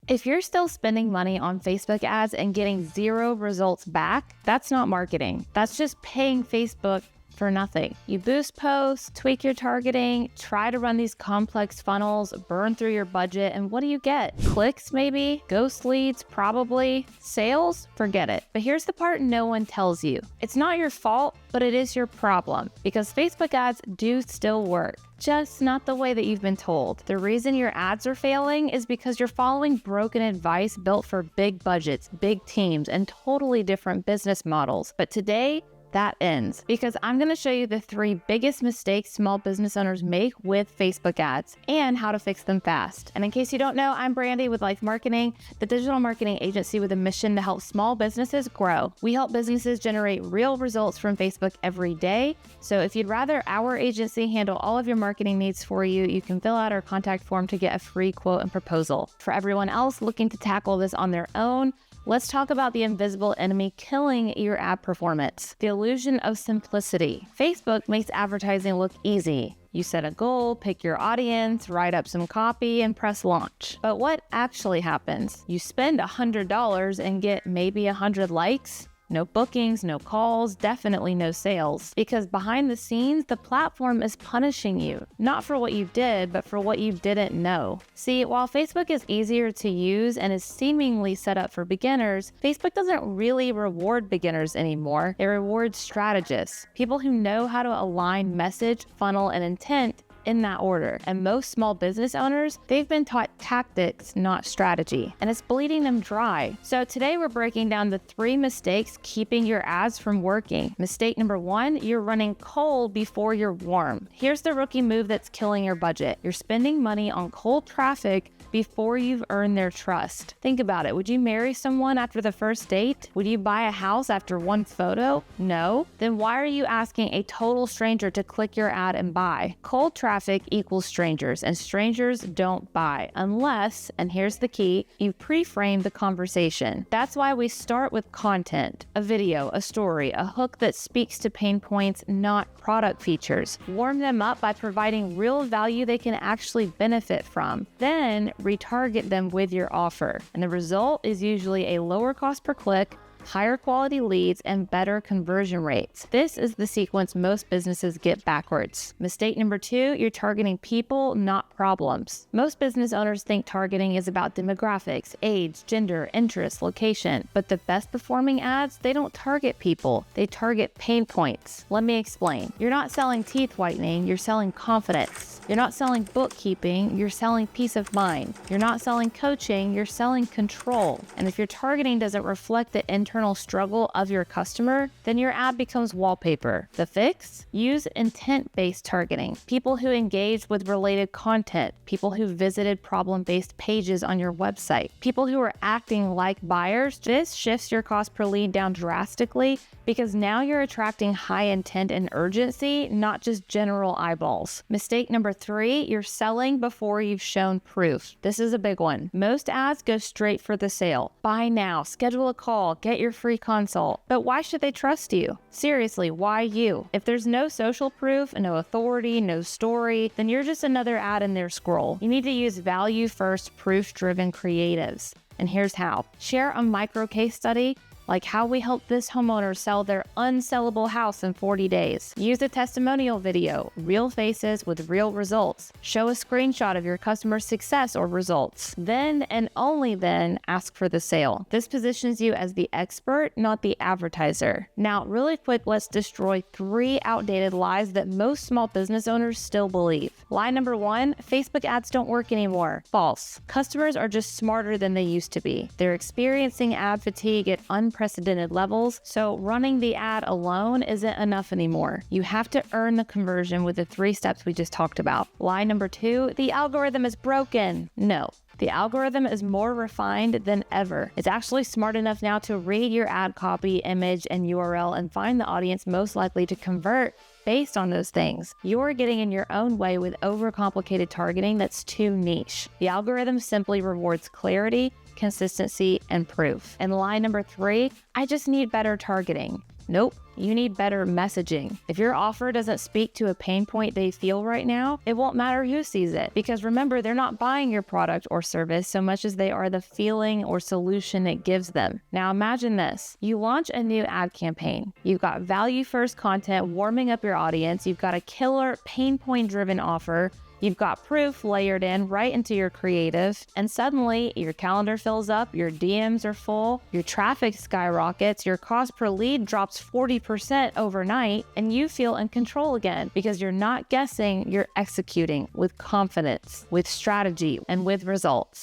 If you're still spending money on Facebook ads and getting zero results back, that's not marketing. That's just paying Facebook for nothing. You boost posts, tweak your targeting, try to run these complex funnels, burn through your budget, and what do you get? Clicks maybe? Ghost leads? Probably. Sales? Forget it. But here's the part no one tells you. It's not your fault, but it is your problem, because Facebook ads do still work. Just not the way that you've been told. The reason your ads are failing is because you're following broken advice built for big budgets, big teams, and totally different business models. But today, that ends, because I'm going to show you the 3 biggest mistakes small business owners make with Facebook ads and how to fix them fast. And in case you don't know, I'm Brandy with Life Marketing, the digital marketing agency with a mission to help small businesses grow. We help businesses generate real results from Facebook every day. So if you'd rather our agency handle all of your marketing needs for you, you can fill out our contact form to get a free quote and proposal. For everyone else looking to tackle this on their own, let's talk about the invisible enemy killing your ad performance, the illusion of simplicity. Facebook makes advertising look easy. You set a goal, pick your audience, write up some copy, and press launch. But what actually happens? You spend $100 and get maybe 100 likes? No bookings, no calls, definitely no sales. Because behind the scenes, the platform is punishing you, not for what you did, but for what you didn't know. See, while Facebook is easier to use and is seemingly set up for beginners, Facebook doesn't really reward beginners anymore. It rewards strategists, people who know how to align message, funnel, and intent in that order. And most small business owners, they've been taught tactics, not strategy, and it's bleeding them dry. So today we're breaking down the 3 mistakes keeping your ads from working. Mistake number 1, you're running cold before you're warm. Here's the rookie move that's killing your budget. You're spending money on cold traffic before you've earned their trust. Think about it. Would you marry someone after the first date? Would you buy a house after one photo? No. Then why are you asking a total stranger to click your ad and buy? Cold traffic equals strangers, and strangers don't buy unless, and here's the key, you pre-frame the conversation. That's why we start with content, a video, a story, a hook that speaks to pain points, not product features. Warm them up by providing real value they can actually benefit from. Then retarget them with your offer. And the result is usually a lower cost per click, higher quality leads, and better conversion rates. This is the sequence most businesses get backwards. Mistake number 2, you're targeting people, not problems. Most business owners think targeting is about demographics, age, gender, interest, location. But the best performing ads, they don't target people. They target pain points. Let me explain. You're not selling teeth whitening, you're selling confidence. You're not selling bookkeeping, you're selling peace of mind. You're not selling coaching, you're selling control. And if your targeting doesn't reflect the internal struggle of your customer, then your ad becomes wallpaper. The fix? Use intent-based targeting. People who engage with related content, people who visited problem-based pages on your website, people who are acting like buyers. This shifts your cost per lead down drastically because now you're attracting high intent and urgency, not just general eyeballs. Mistake number 3, you're selling before you've shown proof. This is a big one. Most ads go straight for the sale. Buy now, schedule a call, get your free consult. But why should they trust you? Seriously, why you? If there's no social proof, no authority, no story, then you're just another ad in their scroll. You need to use value-first, proof-driven creatives. And here's how. Share a micro case study, like how we helped this homeowner sell their unsellable house in 40 days. Use a testimonial video, real faces with real results. Show a screenshot of your customer's success or results. Then and only then ask for the sale. This positions you as the expert, not the advertiser. Now, really quick, let's destroy 3 outdated lies that most small business owners still believe. Lie number 1, Facebook ads don't work anymore. False. Customers are just smarter than they used to be. They're experiencing ad fatigue at unprecedented levels, so running the ad alone isn't enough anymore. You have to earn the conversion with the 3 steps we just talked about. Lie number 2, the algorithm is broken. No. The algorithm is more refined than ever. It's actually smart enough now to read your ad copy, image, and URL and find the audience most likely to convert based on those things. You're getting in your own way with overcomplicated targeting that's too niche. The algorithm simply rewards clarity, consistency, and proof. And lie number 3, I just need better targeting. Nope, you need better messaging. If your offer doesn't speak to a pain point they feel right now, it won't matter who sees it. Because remember, they're not buying your product or service so much as they are the feeling or solution it gives them. Now imagine this. You launch a new ad campaign. You've got value-first content warming up your audience. You've got a killer pain point-driven offer. You've got proof layered in right into your creative, and suddenly your calendar fills up, your DMs are full, your traffic skyrockets, your cost per lead drops 40% overnight, and you feel in control again because you're not guessing, you're executing with confidence, with strategy, and with results.